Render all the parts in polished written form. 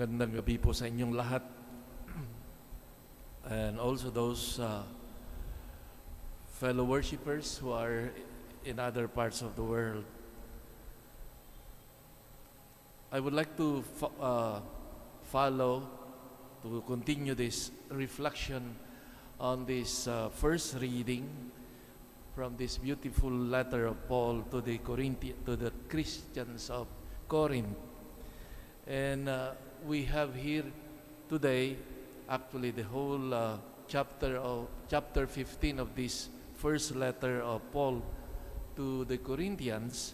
Magandang gabi po sa inyong lahat. And also those fellow worshipers who are in other parts of the world. I would like to continue this reflection on this first reading from this beautiful letter of Paul to the Christians of Corinth. And we have here today actually the whole chapter 15 of this first letter of Paul to the Corinthians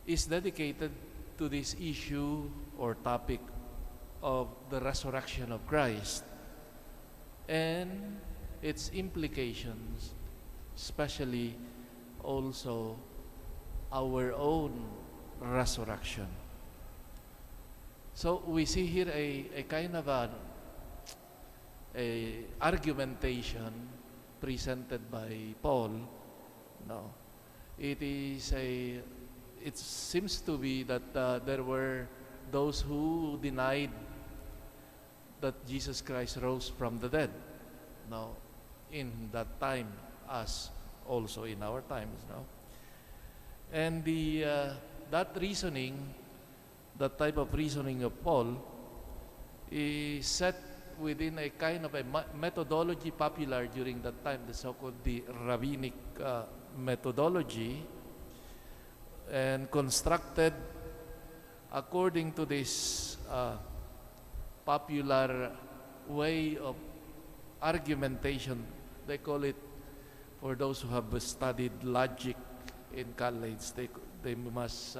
is dedicated to this issue or topic of the resurrection of Christ and its implications, especially also our own resurrection. So we see here a kind of a argumentation presented by Paul. No, it seems to be that there were those who denied that Jesus Christ rose from the dead. No, in that time, as also in our times. No, and that type of reasoning of Paul is set within a kind of a methodology popular during that time, the so-called the rabbinic methodology, and constructed according to this popular way of argumentation. They call it, for those who have studied logic in college, they must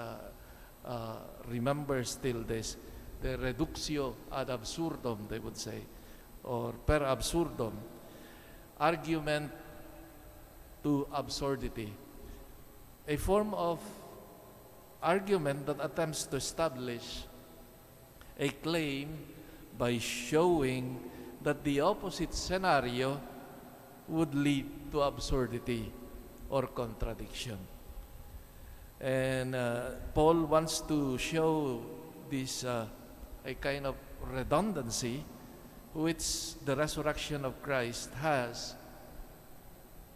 remember still this, the reductio ad absurdum, they would say, or per absurdum, argument to absurdity, a form of argument that attempts to establish a claim by showing that the opposite scenario would lead to absurdity or contradiction. And Paul wants to show this a kind of redundancy which the resurrection of Christ has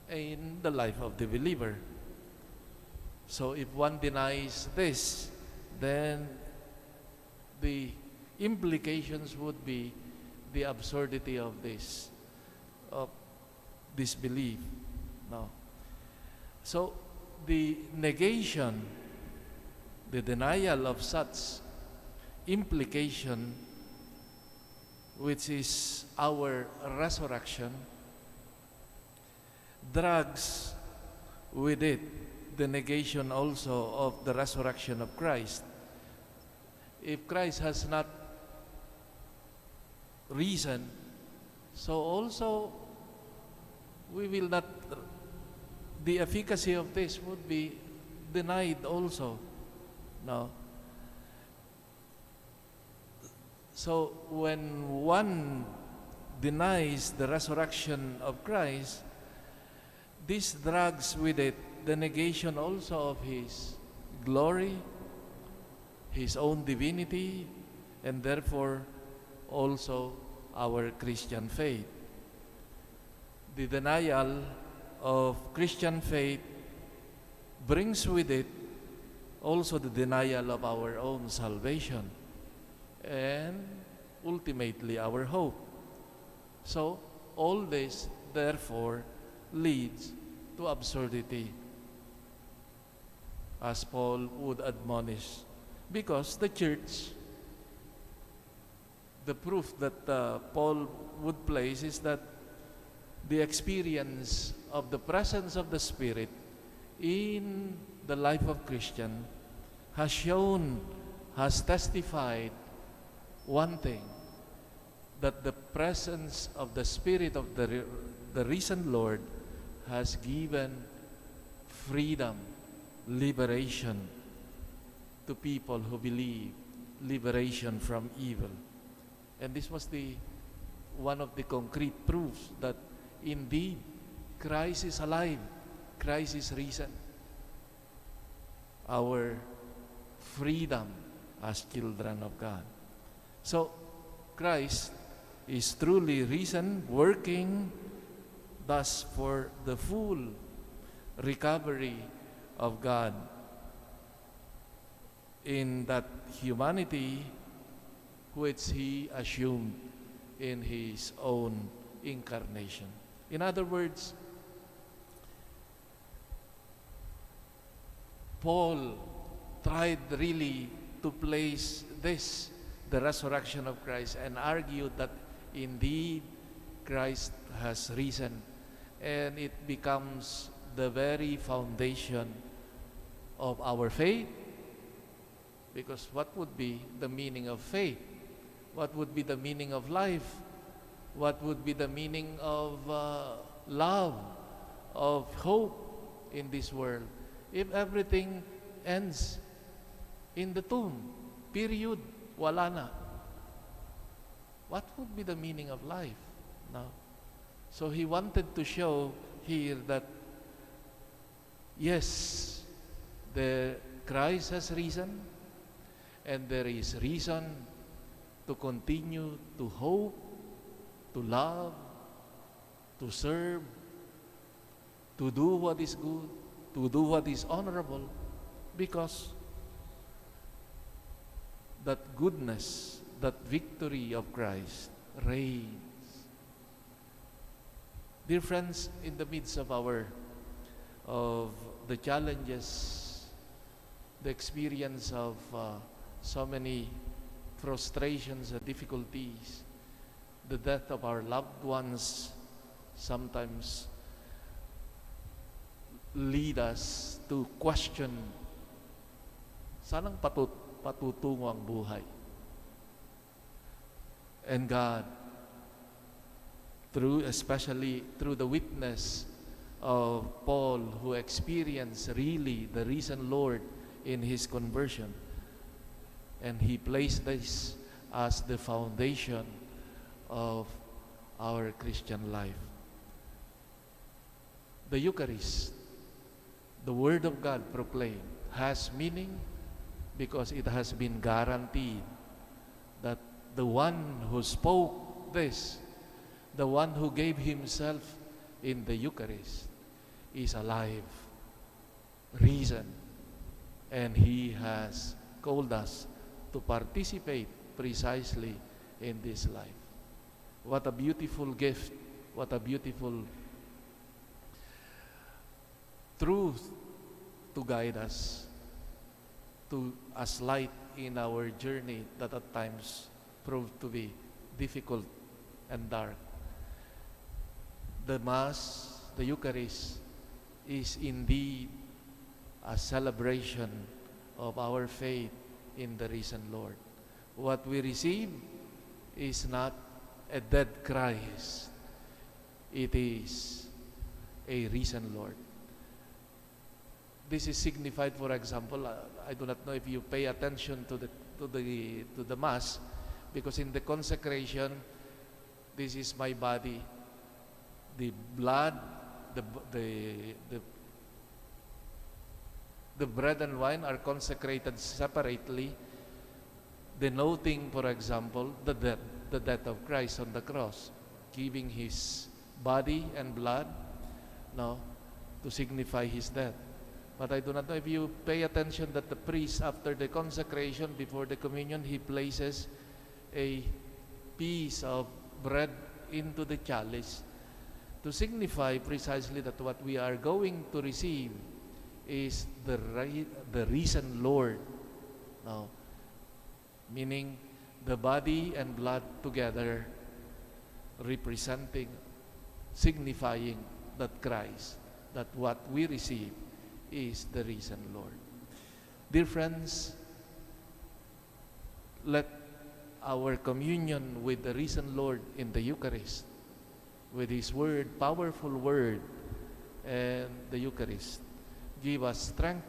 in the life of the believer. So if one denies this, then the implications would be the absurdity of this belief. No. So the negation, the denial of such implication, which is our resurrection, drags with it the negation also of the resurrection of Christ. If Christ has not risen, so also we will not, the efficacy of this would be denied also. No. So when one denies the resurrection of Christ, this drags with it the negation also of His glory, His own divinity, and therefore also our Christian faith. The denial of Christian faith brings with it also the denial of our own salvation and ultimately our hope. So all this therefore leads to absurdity, as Paul would admonish, because the church, the proof that Paul would place is that the experience of the presence of the Spirit in the life of Christian has testified one thing, that the presence of the Spirit of the risen Lord has given freedom, liberation to people who believe, liberation from evil. And this was one of the concrete proofs that indeed Christ is alive, Christ is risen. Our freedom as children of God. So, Christ is truly risen, working thus for the full recovery of God in that humanity which He assumed in His own incarnation. In other words, Paul tried really to place this, the resurrection of Christ, and argued that indeed Christ has risen, and it becomes the very foundation of our faith. Because what would be the meaning of faith? What would be the meaning of life? What would be the meaning of love, of hope in this world, if everything ends in the tomb? Period. Wala na. What would be the meaning of life? No. So he wanted to show here that yes, the Christ has risen, and there is reason to continue to hope, to love, to serve, to do what is good, to do what is honorable, because that goodness, that victory of Christ reigns. Dear friends, in the midst of the challenges, the experience of so many frustrations and difficulties, the death of our loved ones sometimes lead us to question, saan ang patutungo ang buhay? And God, especially through the witness of Paul, who experienced really the risen Lord in his conversion, and he placed this as the foundation of our Christian life. The Eucharist, the Word of God proclaimed, has meaning because it has been guaranteed that the one who spoke this, the one who gave himself in the Eucharist, is alive, risen, and he has called us to participate precisely in this life. What a beautiful gift, what a beautiful truth to guide us, to as light in our journey that at times proved to be difficult and dark. The Mass, the Eucharist, is indeed a celebration of our faith in the risen Lord. What we receive is not a dead Christ. It is a risen Lord. This is signified, for example, I do not know if you pay attention to the Mass, because in the consecration, this is my body. The blood, the bread and wine are consecrated separately, denoting, for example, the death of Christ on the cross, giving His body and blood, to signify His death. But I do not know if you pay attention that the priest, after the consecration, before the communion, he places a piece of bread into the chalice to signify precisely that what we are going to receive is the risen Lord. Now, meaning the body and blood together representing, signifying that Christ, that what we receive is the risen Lord. Dear friends, let our communion with the risen Lord in the Eucharist, with His Word, powerful Word, and the Eucharist, give us strength